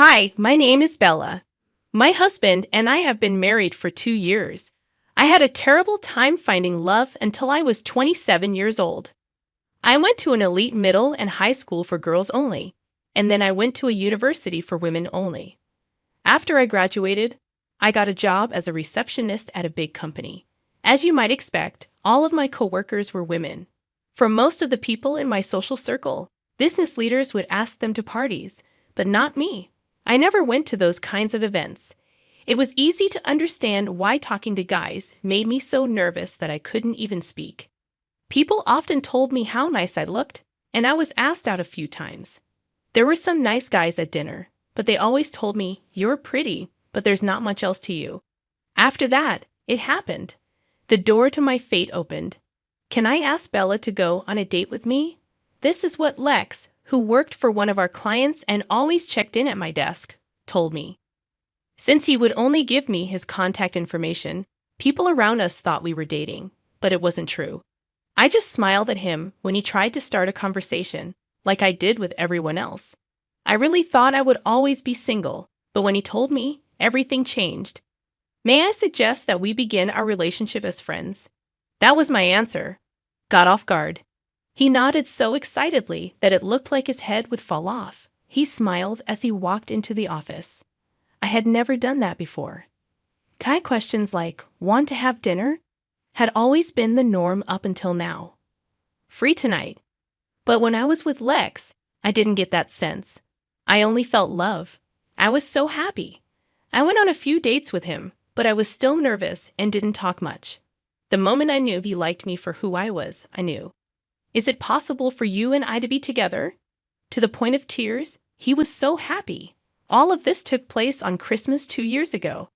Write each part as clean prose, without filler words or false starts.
Hi, my name is Bella. My husband and I have been married for 2 years. I had a terrible time finding love until I was 27 years old. I went to an elite middle and high school for girls only, and then I went to a university for women only. After I graduated, I got a job as a receptionist at a big company. As you might expect, all of my coworkers were women. For most of the people in my social circle, business leaders would ask them to parties, but not me. I never went to those kinds of events. It was easy to understand why talking to guys made me so nervous that I couldn't even speak. People often told me how nice I looked, and I was asked out a few times. There were some nice guys at dinner, but they always told me, "You're pretty, but there's not much else to you." After that, it happened. The door to my fate opened. Can I ask Bella to go on a date with me? This is what Lex, who worked for one of our clients and always checked in at my desk, told me. Since he would only give me his contact information, people around us thought we were dating, but it wasn't true. I just smiled at him when he tried to start a conversation, like I did with everyone else. I really thought I would always be single, but when he told me, everything changed. May I suggest that we begin our relationship as friends? That was my answer. Got off guard. He nodded so excitedly that it looked like his head would fall off. He smiled as he walked into the office. I had never done that before. Guy questions like, "Want to have dinner?" had always been the norm up until now. "Free tonight." But when I was with Lex, I didn't get that sense. I only felt love. I was so happy. I went on a few dates with him, but I was still nervous and didn't talk much. The moment I knew he liked me for who I was, I knew. Is it possible for you and I to be together? To the point of tears, he was so happy. All of this took place on Christmas 2 years ago.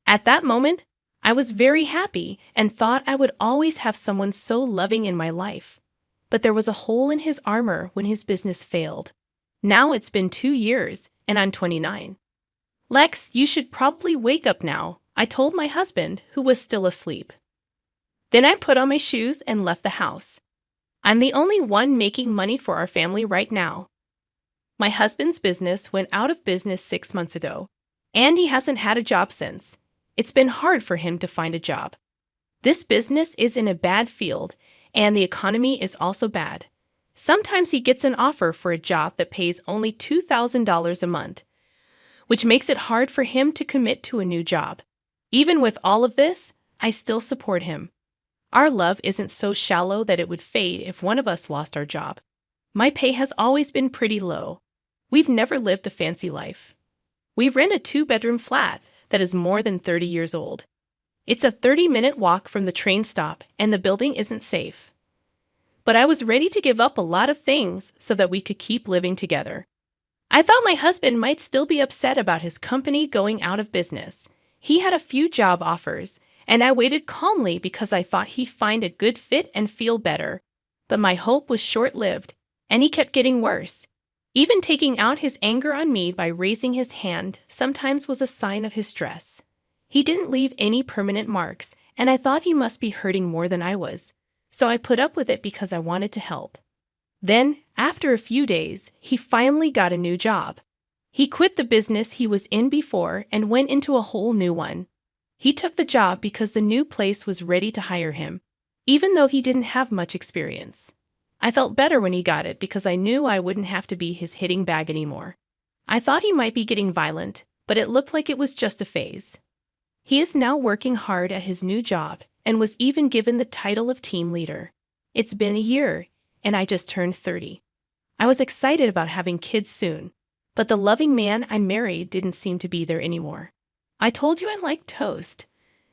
At that moment, I was very happy and thought I would always have someone so loving in my life. But there was a hole in his armor when his business failed. Now it's been 2 years, and I'm 29. "Lex, you should probably wake up now," I told my husband, who was still asleep. Then I put on my shoes and left the house. I'm the only one making money for our family right now. My husband's business went out of business 6 months ago, and he hasn't had a job since. It's been hard for him to find a job. This business is in a bad field, and the economy is also bad. Sometimes he gets an offer for a job that pays only $2,000 a month, which makes it hard for him to commit to a new job. Even with all of this, I still support him. Our love isn't so shallow that it would fade if one of us lost our job. My pay has always been pretty low. We've never lived a fancy life. We rent a 2-bedroom flat that is more than 30 years old. It's a 30-minute walk from the train stop, and the building isn't safe. But I was ready to give up a lot of things so that we could keep living together. I thought my husband might still be upset about his company going out of business. He had a few job offers, and I waited calmly because I thought he'd find a good fit and feel better. But my hope was short-lived, and he kept getting worse. Even taking out his anger on me by raising his hand sometimes was a sign of his stress. He didn't leave any permanent marks, and I thought he must be hurting more than I was. So I put up with it because I wanted to help. Then, after a few days, he finally got a new job. He quit the business he was in before and went into a whole new one. He took the job because the new place was ready to hire him, even though he didn't have much experience. I felt better when he got it because I knew I wouldn't have to be his hitting bag anymore. I thought he might be getting violent, but it looked like it was just a phase. He is now working hard at his new job and was even given the title of team leader. It's been a year, and I just turned 30. I was excited about having kids soon, but the loving man I married didn't seem to be there anymore. I told you I liked toast.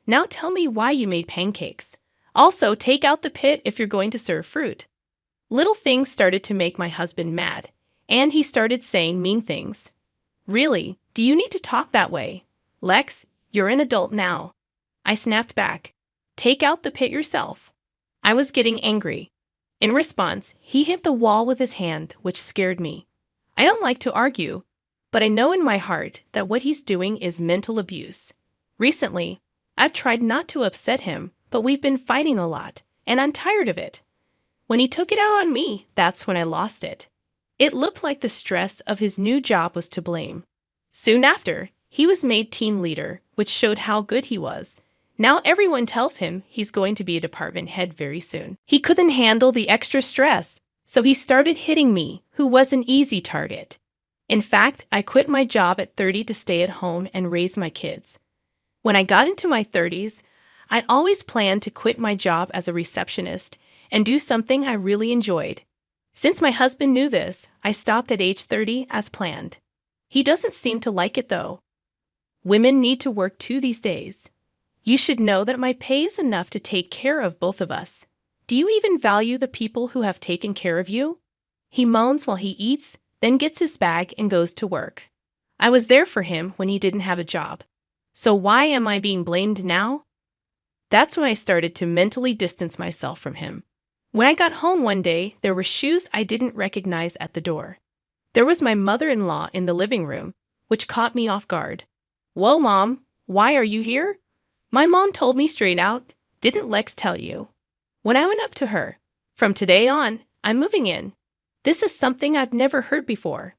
Now tell me why you made pancakes. Also, take out the pit if you're going to serve fruit. Little things started to make my husband mad, and he started saying mean things. Really, do you need to talk that way? Lex, you're an adult now. I snapped back. Take out the pit yourself. I was getting angry. In response, he hit the wall with his hand, which scared me. I don't like to argue, but I know in my heart that what he's doing is mental abuse. Recently, I've tried not to upset him, but we've been fighting a lot, and I'm tired of it. When he took it out on me, that's when I lost it. It looked like the stress of his new job was to blame. Soon after, he was made team leader, which showed how good he was. Now everyone tells him he's going to be a department head very soon. He couldn't handle the extra stress, so he started hitting me, who was an easy target. In fact, I quit my job at 30 to stay at home and raise my kids. When I got into my 30s, I'd always planned to quit my job as a receptionist and do something I really enjoyed. Since my husband knew this, I stopped at age 30 as planned. He doesn't seem to like it though. Women need to work too these days. You should know that my pay is enough to take care of both of us. Do you even value the people who have taken care of you? He moans while he eats, then gets his bag and goes to work. I was there for him when he didn't have a job. So why am I being blamed now? That's when I started to mentally distance myself from him. When I got home one day, there were shoes I didn't recognize at the door. There was my mother-in-law in the living room, which caught me off guard. "Well, Mom, why are you here?" My mom told me straight out, "Didn't Lex tell you?" When I went up to her, "From today on, I'm moving in." This is something I've never heard before.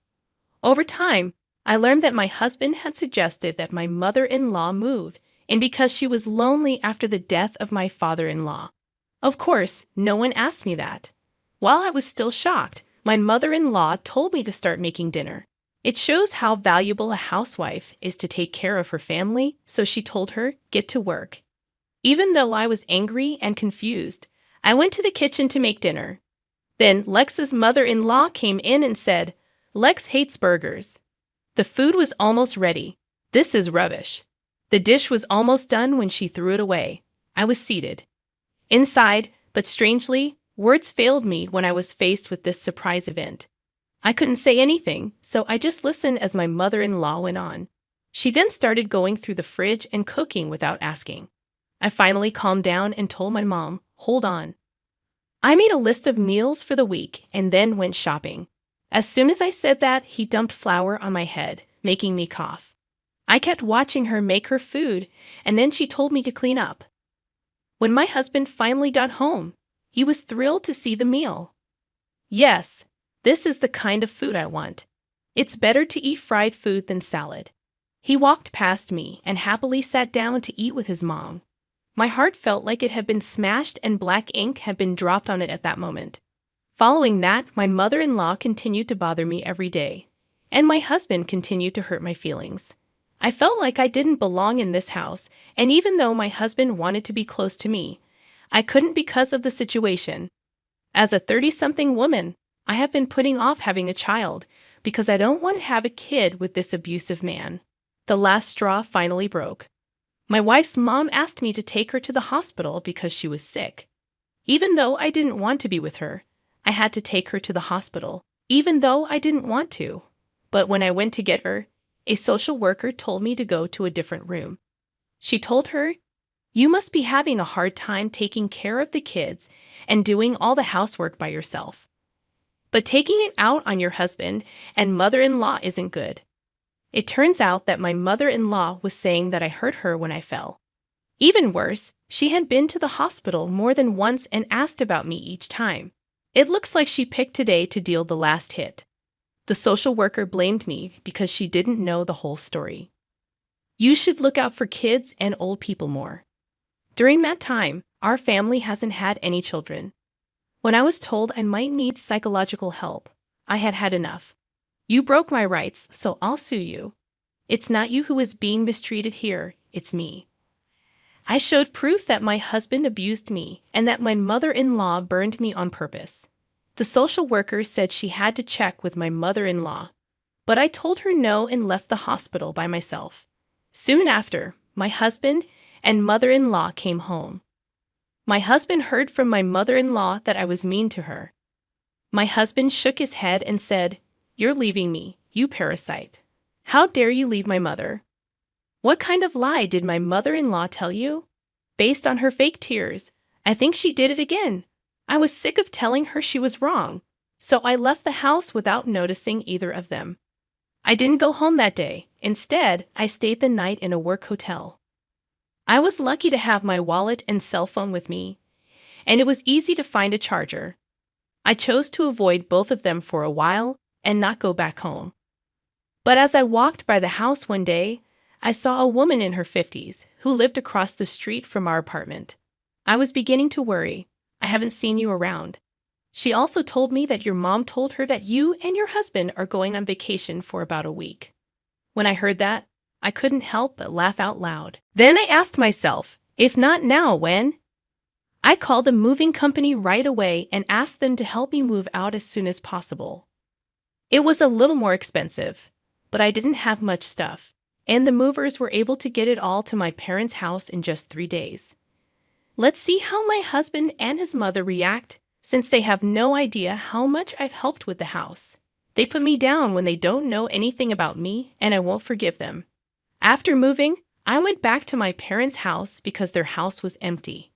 Over time, I learned that my husband had suggested that my mother-in-law move, and because she was lonely after the death of my father-in-law. Of course, no one asked me that. While I was still shocked, my mother-in-law told me to start making dinner. It shows how valuable a housewife is to take care of her family, so she told her, "Get to work." Even though I was angry and confused, I went to the kitchen to make dinner. Then Lex's mother-in-law came in and said, "Lex hates burgers." The food was almost ready. This is rubbish. The dish was almost done when she threw it away. I was seated inside, but strangely, words failed me when I was faced with this surprise event. I couldn't say anything, so I just listened as my mother-in-law went on. She then started going through the fridge and cooking without asking. I finally calmed down and told my mom, "Hold on." I made a list of meals for the week and then went shopping. As soon as I said that, he dumped flour on my head, making me cough. I kept watching her make her food, and then she told me to clean up. When my husband finally got home, he was thrilled to see the meal. Yes, this is the kind of food I want. It's better to eat fried food than salad. He walked past me and happily sat down to eat with his mom. My heart felt like it had been smashed and black ink had been dropped on it at that moment. Following that, my mother-in-law continued to bother me every day, and my husband continued to hurt my feelings. I felt like I didn't belong in this house, and even though my husband wanted to be close to me, I couldn't because of the situation. As a 30-something woman, I have been putting off having a child because I don't want to have a kid with this abusive man. The last straw finally broke. My wife's mom asked me to take her to the hospital because she was sick. Even though I didn't want to be with her, I had to take her to the hospital, even though I didn't want to. But when I went to get her, a social worker told me to go to a different room. She told her, "You must be having a hard time taking care of the kids and doing all the housework by yourself. But taking it out on your husband and mother-in-law isn't good." It turns out that my mother-in-law was saying that I hurt her when I fell. Even worse, she had been to the hospital more than once and asked about me each time. It looks like she picked today to deal the last hit. The social worker blamed me because she didn't know the whole story. You should look out for kids and old people more. During that time, our family hasn't had any children. When I was told I might need psychological help, I had had enough. You broke my rights, so I'll sue you. It's not you who is being mistreated here, it's me. I showed proof that my husband abused me and that my mother-in-law burned me on purpose. The social worker said she had to check with my mother-in-law, but I told her no and left the hospital by myself. Soon after, my husband and mother-in-law came home. My husband heard from my mother-in-law that I was mean to her. My husband shook his head and said, "You're leaving me, you parasite. How dare you leave my mother?" What kind of lie did my mother-in-law tell you? Based on her fake tears, I think she did it again. I was sick of telling her she was wrong, so I left the house without noticing either of them. I didn't go home that day. Instead, I stayed the night in a work hotel. I was lucky to have my wallet and cell phone with me, and it was easy to find a charger. I chose to avoid both of them for a while and not go back home. But as I walked by the house one day, I saw a woman in her 50s who lived across the street from our apartment. I was beginning to worry. I haven't seen you around. She also told me that your mom told her that you and your husband are going on vacation for about a week. When I heard that, I couldn't help but laugh out loud. Then I asked myself, if not now, when? I called the moving company right away and asked them to help me move out as soon as possible. It was a little more expensive, but I didn't have much stuff, and the movers were able to get it all to my parents' house in just 3 days. Let's see how my husband and his mother react, since they have no idea how much I've helped with the house. They put me down when they don't know anything about me, and I won't forgive them. After moving, I went back to my parents' house because their house was empty.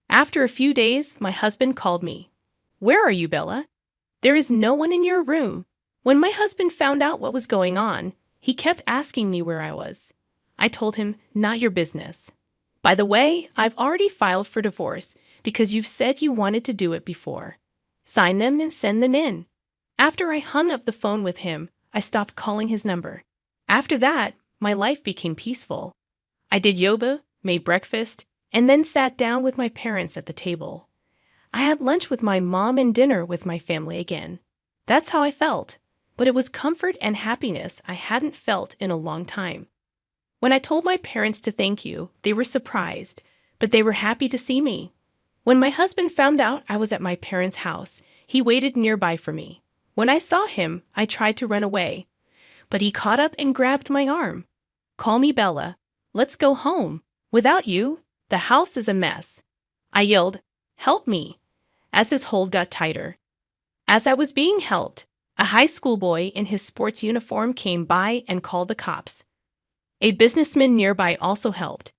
After a few days, my husband called me. "Where are you, Bella? There is no one in your room." When my husband found out what was going on, he kept asking me where I was. I told him, "Not your business. By the way, I've already filed for divorce because you've said you wanted to do it before. Sign them and send them in." After I hung up the phone with him, I stopped calling his number. After that, my life became peaceful. I did yoga, made breakfast, and then sat down with my parents at the table. I had lunch with my mom and dinner with my family again. That's how I felt, but it was comfort and happiness I hadn't felt in a long time. When I told my parents to thank you, they were surprised, but they were happy to see me. When my husband found out I was at my parents' house, he waited nearby for me. When I saw him, I tried to run away, but he caught up and grabbed my arm. "Call me Bella. Let's go home. Without you, the house is a mess." I yelled, "Help me," as his hold got tighter. As I was being helped, a high school boy in his sports uniform came by and called the cops. A businessman nearby also helped.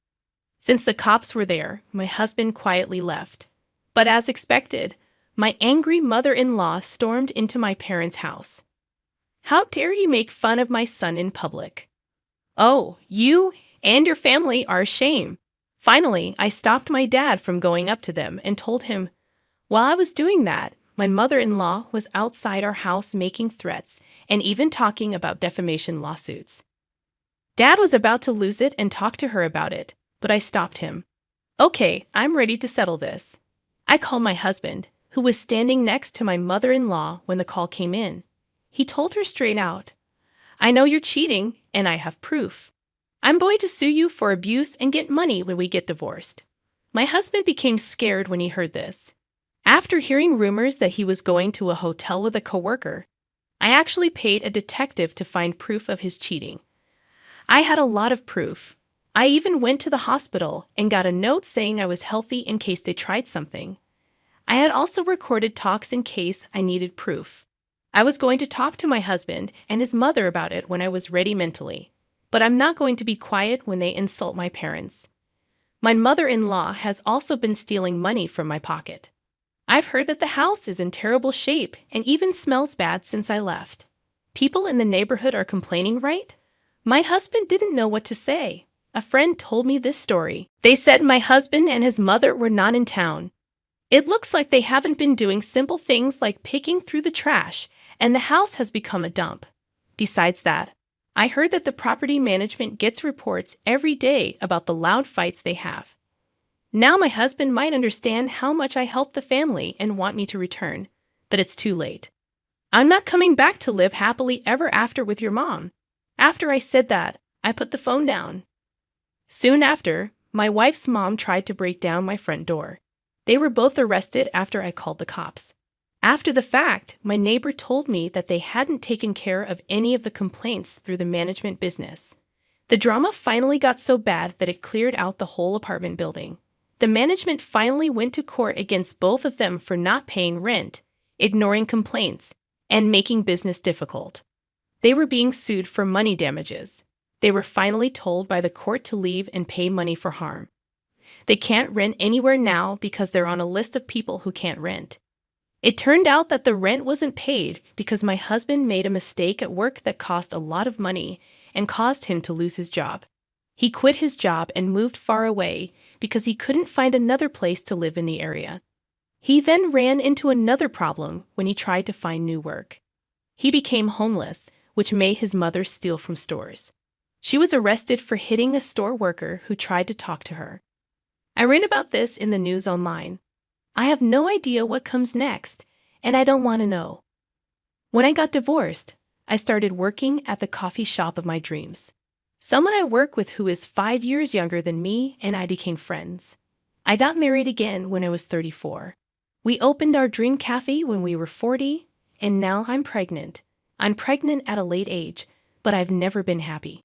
Since the cops were there, my husband quietly left. But as expected, my angry mother-in-law stormed into my parents' house. "How dare you make fun of my son in public? Oh, you and your family are a shame." Finally, I stopped my dad from going up to them and told him, while I was doing that, my mother-in-law was outside our house making threats and even talking about defamation lawsuits. Dad was about to lose it and talk to her about it, but I stopped him. "Okay, I'm ready to settle this." I called my husband, who was standing next to my mother-in-law when the call came in. He told her straight out, "I know you're cheating, and I have proof. I'm going to sue you for abuse and get money when we get divorced." My husband became scared when he heard this. After hearing rumors that he was going to a hotel with a coworker, I actually paid a detective to find proof of his cheating. I had a lot of proof. I even went to the hospital and got a note saying I was healthy in case they tried something. I had also recorded talks in case I needed proof. I was going to talk to my husband and his mother about it when I was ready mentally, but I'm not going to be quiet when they insult my parents. My mother-in-law has also been stealing money from my pocket. I've heard that the house is in terrible shape and even smells bad since I left. People in the neighborhood are complaining, right? My husband didn't know what to say. A friend told me this story. They said my husband and his mother were not in town. It looks like they haven't been doing simple things like picking through the trash, and the house has become a dump. Besides that, I heard that the property management gets reports every day about the loud fights they have. Now my husband might understand how much I helped the family and want me to return, but it's too late. I'm not coming back to live happily ever after with your mom. After I said that, I put the phone down. Soon after, my wife's mom tried to break down my front door. They were both arrested after I called the cops. After the fact, my neighbor told me that they hadn't taken care of any of the complaints through the management business. The drama finally got so bad that it cleared out the whole apartment building. The management finally went to court against both of them for not paying rent, ignoring complaints, and making business difficult. They were being sued for money damages. They were finally told by the court to leave and pay money for harm. They can't rent anywhere now because they're on a list of people who can't rent. It turned out that the rent wasn't paid because my husband made a mistake at work that cost a lot of money and caused him to lose his job. He quit his job and moved far away because he couldn't find another place to live in the area. He then ran into another problem when he tried to find new work. He became homeless, which made his mother steal from stores. She was arrested for hitting a store worker who tried to talk to her. I read about this in the news online. I have no idea what comes next, and I don't want to know. When I got divorced, I started working at the coffee shop of my dreams. Someone I work with who is 5 years younger than me and I became friends. I got married again when I was 34. We opened our dream cafe when we were 40, and now I'm pregnant. I'm pregnant at a late age, but I've never been happy.